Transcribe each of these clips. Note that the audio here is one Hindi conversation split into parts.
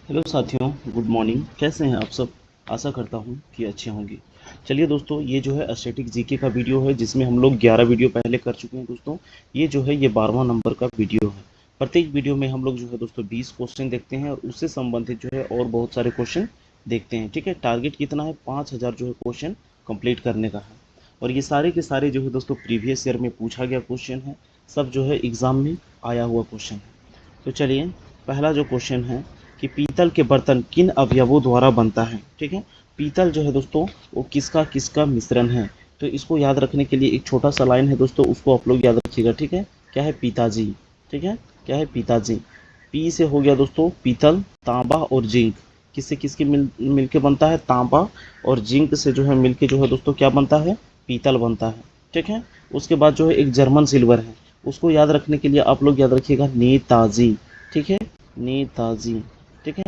हेलो साथियों, गुड मॉर्निंग। कैसे हैं आप सब? आशा करता हूं कि अच्छे होंगे। चलिए दोस्तों, ये जो है स्टैटिक जीके का वीडियो है जिसमें हम लोग 11 वीडियो पहले कर चुके हैं दोस्तों। ये जो है ये 12वां नंबर का वीडियो है। प्रत्येक वीडियो में हम लोग जो है दोस्तों 20 क्वेश्चन देखते हैं और उससे संबंधित जो है और बहुत सारे क्वेश्चन देखते हैं। ठीक है, टारगेट कितना है? 5000 जो है क्वेश्चन कंप्लीट करने का है। और ये सारे के सारे जो है दोस्तों प्रीवियस ईयर में पूछा गया क्वेश्चन है। सब जो है एग्ज़ाम में आया हुआ क्वेश्चन है। तो चलिए, पहला जो क्वेश्चन है कि पीतल के बर्तन किन अवयवों द्वारा बनता है। ठीक है, पीतल जो है दोस्तों वो किसका किसका मिश्रण है। तो इसको याद रखने के लिए एक छोटा सा लाइन है दोस्तों, उसको आप लोग याद रखिएगा। ठीक है, क्या है? पिताजी। ठीक है, क्या है? पिताजी। पी से हो गया दोस्तों पीतल, तांबा और जिंक। किससे किसके मिलके बनता है? तांबा और जिंक से जो है मिलके जो है दोस्तों क्या बनता है? पीतल बनता है। ठीक है, उसके बाद जो है एक जर्मन सिल्वर है, उसको याद रखने के लिए आप लोग याद रखिएगा नेताजी। ठीक है, नेताजी। ठीक है,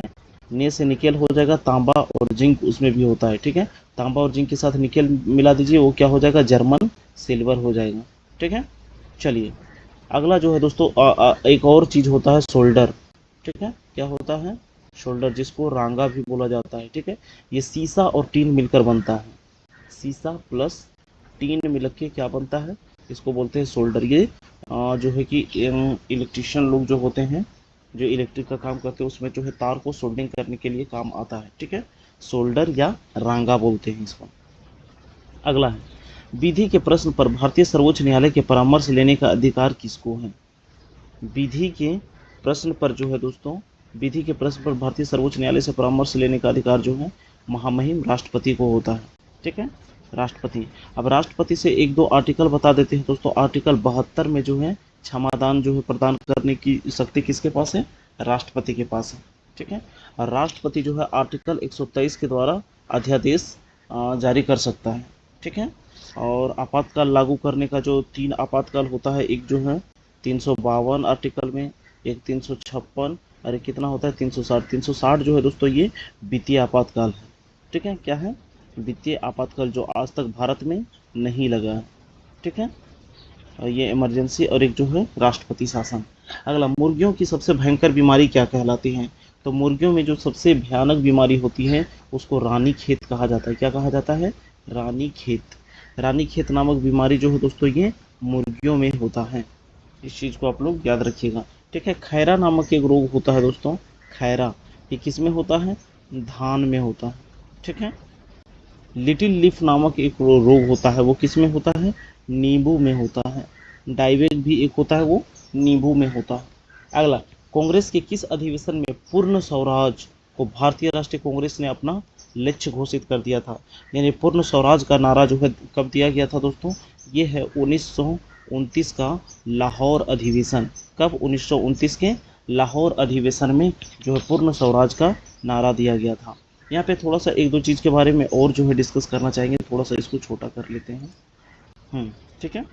ने से निकेल हो जाएगा, तांबा और जिंक उसमें भी होता है। ठीक है, तांबा और जिंक के साथ निकेल मिला दीजिए, वो क्या हो जाएगा? जर्मन सिल्वर हो जाएगा। ठीक है, चलिए अगला जो है दोस्तों एक और चीज़ होता है सोल्डर। ठीक है, क्या होता है? शोल्डर, जिसको रांगा भी बोला जाता है। ठीक है, ये सीसा और टीन मिलकर बनता है। सीसा प्लस टीन मिल के क्या बनता है? इसको बोलते हैं सोल्डर। ये जो है कि इलेक्ट्रिशियन लोग जो होते हैं, जो इलेक्ट्रिक का काम करते हैं, उसमें जो है तार को सोल्डरिंग करने के लिए काम आता है। ठीक है, सोल्डर या रांगा बोलते हैं इसको। अगला है, विधि के प्रश्न पर भारतीय सर्वोच्च न्यायालय के परामर्श लेने का अधिकार किसको है? विधि के प्रश्न पर जो है दोस्तों, विधि के प्रश्न पर भारतीय सर्वोच्च न्यायालय से परामर्श लेने का अधिकार जो है महामहिम राष्ट्रपति को होता है। ठीक है, राष्ट्रपति। अब राष्ट्रपति से एक दो आर्टिकल बता देते हैं दोस्तों। आर्टिकल 72 में जो है क्षमादान जो है प्रदान करने की शक्ति किसके पास है? राष्ट्रपति के पास है। ठीक है, और राष्ट्रपति जो है आर्टिकल 123 के द्वारा अध्यादेश जारी कर सकता है। ठीक है, और आपातकाल लागू करने का जो 3 आपातकाल होता है, एक जो है 352 आर्टिकल में, एक 356, अरे कितना होता है? 360। 360 जो है दोस्तों ये वित्तीय आपातकाल है। ठीक है, क्या है? वित्तीय आपातकाल, जो आज तक भारत में नहीं लगा है। ठीक है, और ये इमरजेंसी, और एक जो है राष्ट्रपति शासन। अगला, मुर्गियों की सबसे भयंकर बीमारी क्या कहलाती है? तो मुर्गियों में जो सबसे भयानक बीमारी होती है उसको रानी खेत कहा जाता है। क्या कहा जाता है? रानी खेत। रानी खेत नामक बीमारी जो है दोस्तों ये मुर्गियों में होता है। इस चीज़ को आप लोग याद रखिएगा। ठीक है, खैरा नामक एक रोग होता है दोस्तों। खैरा, ये किस में होता है? धान में होता है। ठीक है, लिटिल लीफ नामक एक रोग होता है, वो किस में होता है? नींबू में होता है। डायबेक भी एक होता है, वो नींबू में होता है। अगला, कांग्रेस के किस अधिवेशन में पूर्ण स्वराज को भारतीय राष्ट्रीय कांग्रेस ने अपना लक्ष्य घोषित कर दिया था? यानी पूर्ण स्वराज का नारा जो है कब दिया गया था दोस्तों? ये है 1929 का लाहौर अधिवेशन। कब? 1929 के लाहौर अधिवेशन में जो है पूर्ण स्वराज का नारा दिया गया था। यहाँ पे थोड़ा सा एक दो चीज़ के बारे में और जो है डिस्कस करना चाहेंगे, थोड़ा सा इसको छोटा कर लेते हैं। ठीक है,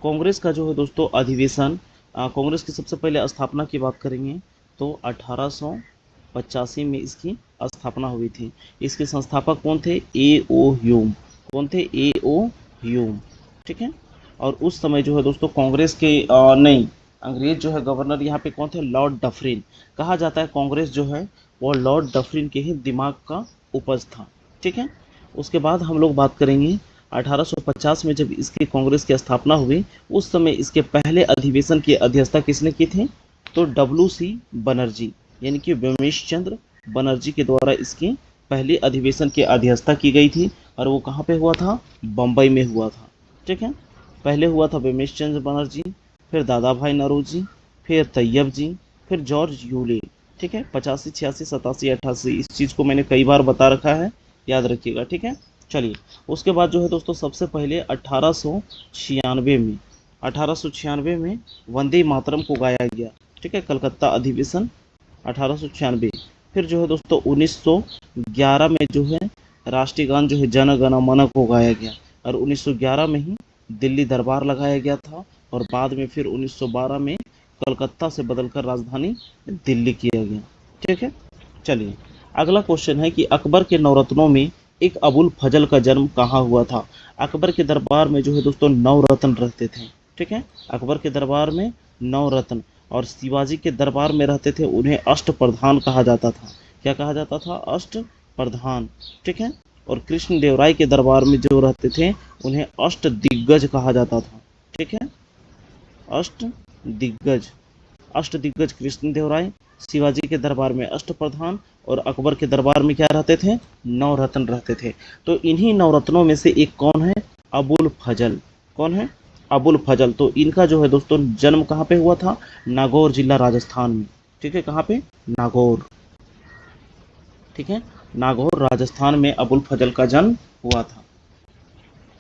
कांग्रेस का जो है दोस्तों अधिवेशन, कांग्रेस की सबसे पहले स्थापना की बात करेंगे तो 1885 में इसकी स्थापना हुई थी। इसके संस्थापक कौन थे? ए ओ ह्यूम। कौन थे? ए ओ ह्यूम। ठीक है, और उस समय जो है दोस्तों कांग्रेस के नहीं, अंग्रेज जो है गवर्नर यहाँ पे कौन थे? Lord Dufferin. कहा जाता है कांग्रेस जो है वो लॉर्ड डफरिन के ही दिमाग का उपज था। ठीक है, उसके बाद हम लोग बात करेंगे 1850 में जब इसकी कांग्रेस की स्थापना हुई, उस समय इसके पहले अधिवेशन की अध्यक्षता किसने की थी? तो डब्ल्यू.सी. बनर्जी, यानी कि बिमेश चंद्र बनर्जी के द्वारा इसकी पहले अधिवेशन की अध्यक्षता की गई थी। और वो कहाँ पे हुआ था? बम्बई में हुआ था। ठीक है, पहले हुआ था बिमेश चंद्र बनर्जी, फिर दादा भाई नौरोजी, फिर तैयब जी, फिर जॉर्ज यूले। ठीक है, 85, 86, 87, 88, इस चीज़ को मैंने कई बार बता रखा है, याद रखिएगा। ठीक है, चलिए उसके बाद जो है दोस्तों सबसे पहले 1896 में वंदे मातरम को गाया गया। ठीक है, कलकत्ता अधिवेशन 1896। फिर जो है दोस्तों 1911 में जो है राष्ट्रीय गान जो है जन गण मन को गाया गया, और 1911 में ही दिल्ली दरबार लगाया गया था, और बाद में फिर 1912 में कलकत्ता से बदलकर राजधानी दिल्ली किया गया। ठीक है, चलिए अगला क्वेश्चन है कि अकबर के नवरत्नों में एक अबुल फजल का जन्म कहाँ हुआ था? अकबर के दरबार में जो है दोस्तों 9 रत्न रहते थे। ठीक है, अकबर के दरबार में 9 रत्न, और शिवाजी के दरबार में रहते थे उन्हें अष्टप्रधान कहा जाता था। क्या कहा जाता था? अष्टप्रधान। ठीक है। और कृष्णदेवराय के दरबार में जो रहते थे उन्हें अष्टदिग्गज कहा जाता था। ठीक है, अष्टदिग्गज। अष्टदिग्गज कृष्णदेवराय, शिवाजी के दरबार में अष्टप्रधान और अकबर के दरबार में क्या रहते थे? नवरत्न रहते थे। तो इन्हीं नवरत्नों में से एक कौन है? अबुल फजल। कौन है? अबुल फजल। तो इनका जो है दोस्तों जन्म कहाँ पे हुआ था? नागौर जिला राजस्थान में। ठीक है, कहाँ पे? नागौर। ठीक है, नागौर राजस्थान में अबुल फजल का जन्म हुआ था।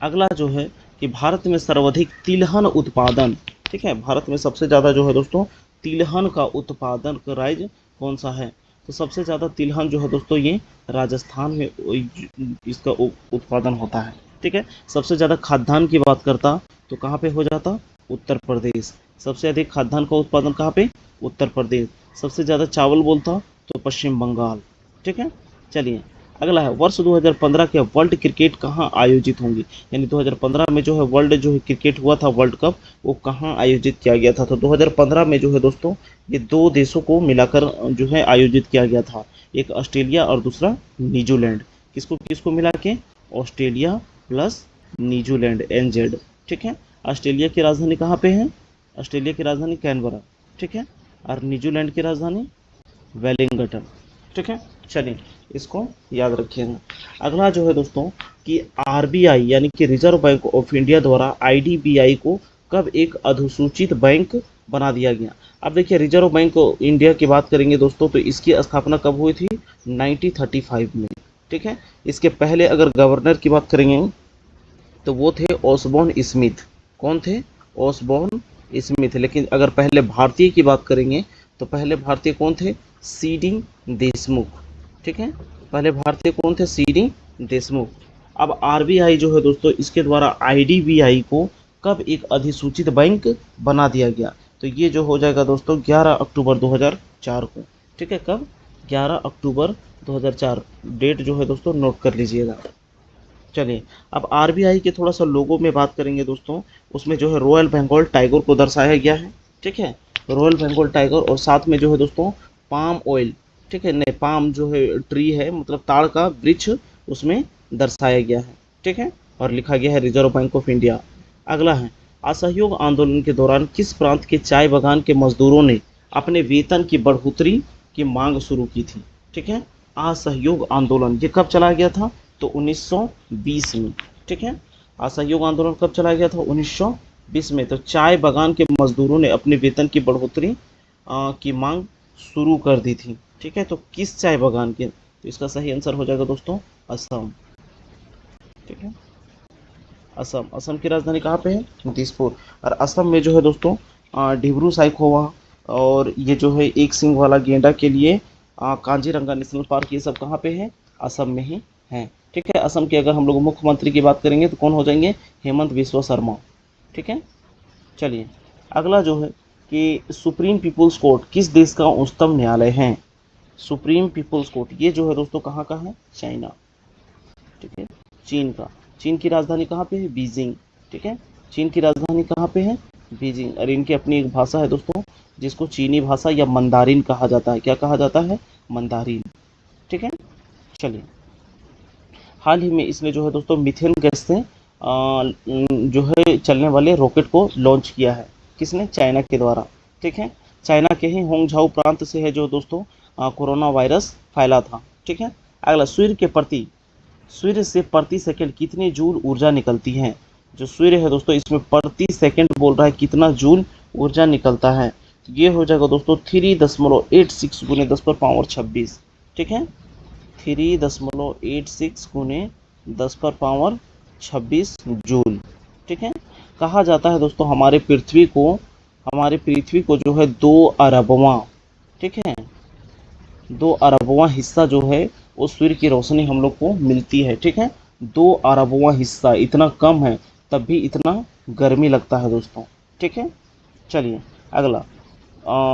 अगला जो है कि भारत में सर्वाधिक तिलहन उत्पादन, ठीक है, भारत में सबसे ज़्यादा जो है दोस्तों तिलहन का उत्पादन का राज्य कौन सा है? तो सबसे ज़्यादा तिलहन जो है दोस्तों ये राजस्थान में इसका उत्पादन होता है। ठीक है। सबसे ज़्यादा खाद्यान्न की बात करता तो कहाँ पे हो जाता? उत्तर प्रदेश। सबसे अधिक खाद्यान्न का उत्पादन कहाँ पे? उत्तर प्रदेश। सबसे ज़्यादा चावल बोलता तो पश्चिम बंगाल। ठीक है। चलिए, अगला है वर्ष 2015 के वर्ल्ड क्रिकेट कहाँ आयोजित होंगी? यानी 2015 में जो है वर्ल्ड जो है क्रिकेट हुआ था, वर्ल्ड कप, वो कहाँ आयोजित किया गया था? तो 2015 में जो है दोस्तों ये दो देशों को मिलाकर जो है आयोजित किया गया था। एक ऑस्ट्रेलिया और दूसरा न्यूजीलैंड। किसको किसको मिला के? Australia plus New Zealand, NZ। ठीक है। ऑस्ट्रेलिया की राजधानी कहाँ पे है? ऑस्ट्रेलिया की राजधानी कैनबरा। ठीक है। और न्यूजीलैंड की राजधानी वेलिंगटन। ठीक है। चलिए, इसको याद रखिएगा। अगला जो है दोस्तों कि RBI यानी कि रिजर्व बैंक ऑफ इंडिया द्वारा IDBI को कब एक अधिसूचित बैंक बना दिया गया? अब देखिए, रिजर्व बैंक ऑफ इंडिया की बात करेंगे दोस्तों तो इसकी स्थापना कब हुई थी? 1935 में। ठीक है। इसके पहले अगर गवर्नर की बात करेंगे तो वो थे ऑसबॉर्न स्मिथ। कौन थे? Osborne Smith. लेकिन अगर पहले भारतीय की बात करेंगे तो पहले भारतीय कौन थे? CD देशमुख। ठीक है, पहले भारतीय कौन थे? CD देशमुख। अब RBI जो है दोस्तों इसके द्वारा IDBI को कब एक अधिसूचित बैंक बना दिया गया? तो ये जो हो जाएगा दोस्तों 11 अक्टूबर 2004 को। ठीक है, कब? 11 अक्टूबर 2004। डेट जो है दोस्तों नोट कर लीजिएगा। चलिए, अब RBI के थोड़ा सा लोगों में बात करेंगे दोस्तों। उसमें जो है रॉयल बंगाल टाइगर को दर्शाया गया है। ठीक है, रॉयल बंगाल टाइगर और साथ में जो है दोस्तों पाम ऑयल, ठीक है, नहीं पाम जो है ट्री है, मतलब ताड़ का वृक्ष उसमें दर्शाया गया है। ठीक है, और लिखा गया है रिजर्व बैंक ऑफ इंडिया। अगला है असहयोग आंदोलन के दौरान किस प्रांत के चाय बागान के मजदूरों ने अपने वेतन की बढ़ोतरी की मांग शुरू की थी? ठीक है, असहयोग आंदोलन ये कब चला गया था? तो 1920 में। ठीक है, असहयोग आंदोलन कब चला गया था? 1920 में। तो चाय बागान के मजदूरों ने अपने वेतन की बढ़ोतरी की मांग शुरू कर दी थी। ठीक है, तो किस चाय बागान के? तो इसका सही आंसर हो जाएगा दोस्तों असम। ठीक है, असम। असम की राजधानी कहाँ पे है? दिसपुर। और असम में जो है दोस्तों डिब्रू साइखोवा और ये जो है एक सिंग वाला गेंडा के लिए कांजीरंगा नेशनल पार्क, ये सब कहाँ पे है? असम में ही है। ठीक है, असम के अगर हम लोग मुख्यमंत्री की बात करेंगे तो कौन हो जाएंगे? हेमंत बिस्वा शर्मा। ठीक है। चलिए, अगला जो है कि सुप्रीम पीपुल्स कोर्ट किस देश का उच्चतम न्यायालय है? सुप्रीम पीपुल्स कोर्ट ये जो है दोस्तों कहाँ का है? चाइना। ठीक है, चीन का। चीन की राजधानी कहाँ पे है? बीजिंग। ठीक है, चीन की राजधानी कहाँ पे है? बीजिंग। और इनकी अपनी एक भाषा है दोस्तों जिसको चीनी भाषा या मंदारिन कहा जाता है। क्या कहा जाता है? मंदारिन। ठीक है। चलिए, हाल ही में इसने जो है दोस्तों मिथेन गैस से जो है चलने वाले रॉकेट को लॉन्च किया है। किसने? चाइना के द्वारा। ठीक है, चाइना के ही होंगझाओ प्रांत से है जो दोस्तों कोरोना वायरस फैला था। ठीक है। अगला, सूर्य से प्रति सेकंड कितनी जूल ऊर्जा निकलती है? जो सूर्य है दोस्तों इसमें प्रति सेकंड बोल रहा है कितना जूल ऊर्जा निकलता है। तो ये हो जाएगा दोस्तों 3.86 गुने 10 पर पावर 26। ठीक है, 3.86 गुने 10 पर पावर 26 जूल। ठीक है, कहा जाता है दोस्तों हमारे पृथ्वी को जो है 2 अरबवां, ठीक है, 2 अरबवां हिस्सा जो है वो सूर्य की रोशनी हम लोग को मिलती है। ठीक है, 2 अरबवां हिस्सा, इतना कम है तब भी इतना गर्मी लगता है दोस्तों। ठीक है। चलिए, अगला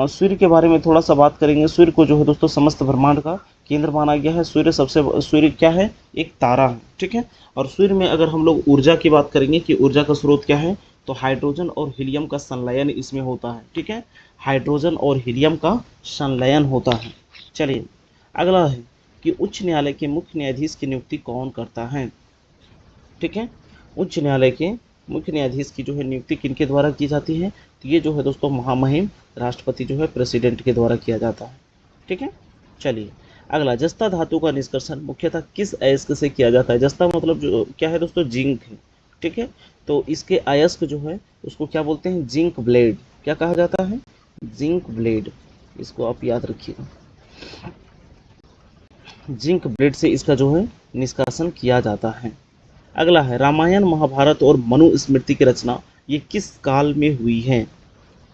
सूर्य के बारे में थोड़ा सा बात करेंगे। सूर्य को जो है दोस्तों समस्त ब्रह्मांड का केंद्र माना गया है। सूर्य क्या है? एक तारा है। ठीक है, और सूर्य में अगर हम लोग ऊर्जा की बात करेंगे कि ऊर्जा का स्रोत क्या है, तो हाइड्रोजन और हीलियम का संलयन इसमें होता है। ठीक है, हाइड्रोजन और हीलियम का संलयन होता है। चलिए अगला है कि उच्च न्यायालय के मुख्य न्यायाधीश की नियुक्ति कौन करता है। ठीक है, उच्च न्यायालय के मुख्य न्यायाधीश की जो है नियुक्ति किनके द्वारा की जाती है, तो ये जो है दोस्तों महामहिम राष्ट्रपति जो है प्रेसिडेंट के द्वारा किया जाता है। ठीक है, चलिए अगला, जस्ता धातु का निष्कर्षण मुख्यतः किस अयस्क से किया जाता है। जस्ता मतलब जो क्या है दोस्तों, जिंक है। ठीक है, तो इसके अयस्क जो है उसको क्या बोलते हैं, जिंक ब्लेड। क्या कहा जाता है, जिंक ब्लेड। इसको आप याद रखिएगा, जिंक ब्लेड से इसका जो है निष्कासन किया जाता है। अगला है रामायण महाभारत और मनुस्मृति की रचना ये किस काल में हुई है।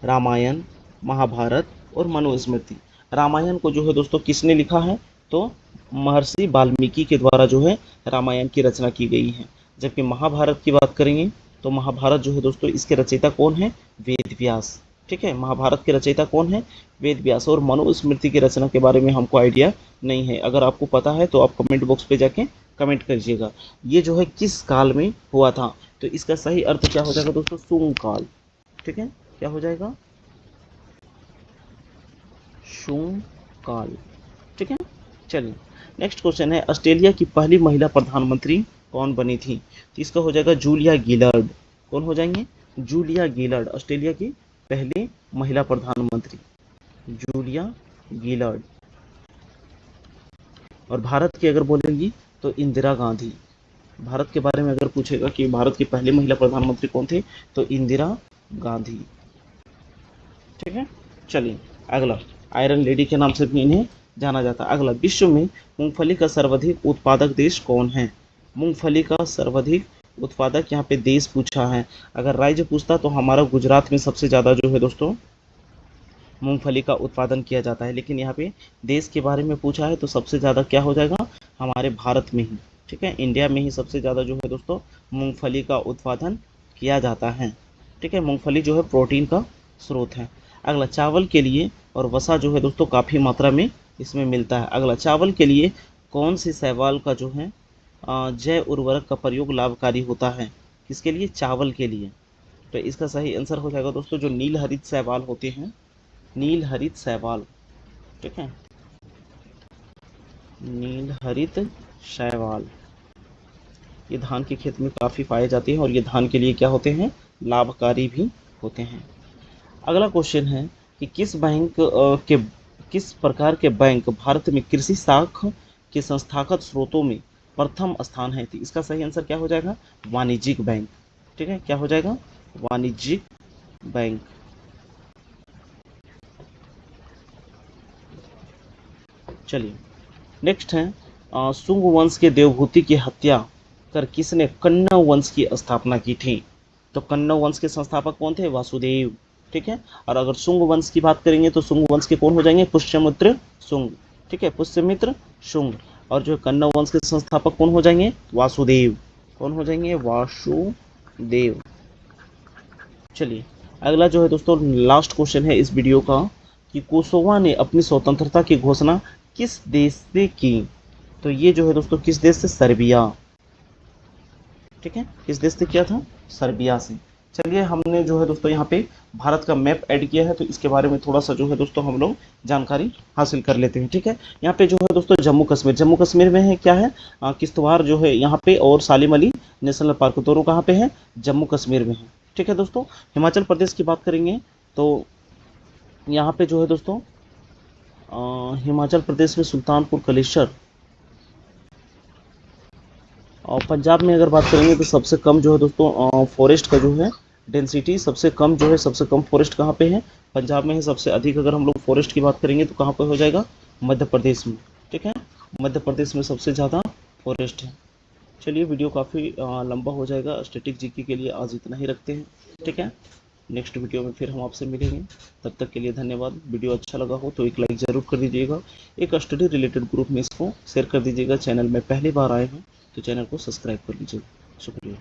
रामायण महाभारत और मनुस्मृति, रामायण को जो है दोस्तों किसने लिखा है, तो महर्षि वाल्मीकि के द्वारा जो है रामायण की रचना की गई है। जबकि महाभारत की बात करेंगे तो महाभारत जो है दोस्तों इसके रचयिता कौन है, वेद व्यास। ठीक है, महाभारत के रचयिता कौन है, वेद व्यास। और मनुस्मृति की रचना के बारे में हमको आइडिया नहीं है, अगर आपको पता है तो आप कमेंट बॉक्स पे जाके कमेंट करिएगा। ये जो है किस काल में हुआ था, तो इसका सही अर्थ क्या हो जाएगा दोस्तों, शुंग काल। ठीक है, क्या हो जाएगा, शुंग काल। ठीक है, चलिए नेक्स्ट क्वेश्चन है, ऑस्ट्रेलिया की पहली महिला प्रधानमंत्री कौन बनी थी। तो इसका हो जाएगा जूलिया गिलार्ड। कौन हो जाएंगे, जूलिया गिलार्ड, ऑस्ट्रेलिया की पहली महिला प्रधानमंत्री जूलिया गिलार्ड। और भारत की अगर बोलेंगी तो इंदिरा गांधी। भारत के बारे में अगर पूछेगा कि भारत की पहली महिला प्रधानमंत्री कौन थे, तो इंदिरा गांधी। ठीक है, चलिए अगला, आयरन लेडी के नाम से भी इन्हें जाना जाता है। अगला, विश्व में मूंगफली का सर्वाधिक उत्पादक देश कौन है। मूंगफली का सर्वाधिक उत्पादक यहाँ पे देश पूछा है। अगर राज्य पूछता तो हमारा गुजरात में सबसे ज़्यादा जो है दोस्तों मूंगफली का उत्पादन किया जाता है, लेकिन यहाँ पे देश के बारे में पूछा है तो सबसे ज़्यादा क्या हो जाएगा, हमारे भारत में ही। ठीक है, इंडिया में ही सबसे ज़्यादा जो है दोस्तों मूंगफली का उत्पादन किया जाता है। ठीक है, मूंगफली जो है प्रोटीन का स्रोत है। अगला, चावल के लिए और वसा जो है दोस्तों काफ़ी मात्रा में इसमें मिलता है। अगला, चावल के लिए कौन सी शैवाल का जो है जैव उर्वरक का प्रयोग लाभकारी होता है। किसके लिए, चावल के लिए। तो इसका सही आंसर हो जाएगा दोस्तों जो नील हरित शैवाल होते हैं, नील हरित शैवाल। ठीक है, नील हरित शैवाल ये धान के खेत में काफ़ी पाए जाते हैं और ये धान के लिए क्या होते हैं, लाभकारी भी होते हैं। अगला क्वेश्चन है कि किस प्रकार के बैंक भारत में कृषि साख के संस्थागत स्रोतों में प्रथम स्थान है। तो इसका सही आंसर क्या हो जाएगा, वाणिज्यिक बैंक। ठीक है, क्या हो जाएगा, वाणिज्यिक बैंक। चलिए नेक्स्ट है, शुंग वंश के देवभूति की हत्या कर किसने कण्व वंश की स्थापना की थी। तो कण्व वंश के संस्थापक कौन थे, वासुदेव। ठीक है, और अगर शुंग वंश की बात करेंगे तो शुंग वंश के कौन हो जाएंगे, पुष्यमित्र शुंग। ठीक है, पुष्यमित्र शुंग। और जो कण्व वंश के संस्थापक कौन हो जाएंगे, वासुदेव। कौन हो जाएंगे, वासुदेव। चलिए अगला जो है दोस्तों लास्ट क्वेश्चन है इस वीडियो का कि कोसोवा ने अपनी स्वतंत्रता की घोषणा किस देश से की। तो ये जो है दोस्तों किस देश से, सर्बिया। ठीक है, किस देश से किया था, सर्बिया से। चलिए हमने जो है दोस्तों यहाँ पे भारत का मैप ऐड किया है तो इसके बारे में थोड़ा सा जो है दोस्तों हम लोग जानकारी हासिल कर लेते हैं। ठीक है, यहाँ पे जो है दोस्तों जम्मू कश्मीर में है, क्या है, किश्तवाड़ जो है यहाँ पे, और सालिम अली नेशनल पार्क, दोनों कहाँ पे है, जम्मू कश्मीर में है। ठीक है दोस्तों, हिमाचल प्रदेश की बात करेंगे तो यहाँ पे जो है दोस्तों हिमाचल प्रदेश में सुल्तानपुर कलेश्वर। और पंजाब में अगर बात करेंगे तो सबसे कम जो है दोस्तों फॉरेस्ट का जो है डेंसिटी, सबसे कम जो है, सबसे कम फॉरेस्ट कहाँ पे है, पंजाब में है। सबसे अधिक अगर हम लोग फॉरेस्ट की बात करेंगे तो कहाँ पे हो जाएगा, मध्य प्रदेश में। ठीक है, मध्य प्रदेश में सबसे ज़्यादा फॉरेस्ट है। चलिए वीडियो काफ़ी लंबा हो जाएगा, स्टैटिक जीके के लिए आज इतना ही रखते हैं। ठीक है, नेक्स्ट वीडियो में फिर हम आपसे मिलेंगे, तब तक के लिए धन्यवाद। वीडियो अच्छा लगा हो तो एक लाइक ज़रूर कर दीजिएगा, एक स्टडी रिलेटेड ग्रुप में इसको शेयर कर दीजिएगा। चैनल में पहली बार आए हैं तो चैनल को सब्सक्राइब कर लीजिएगा। शुक्रिया।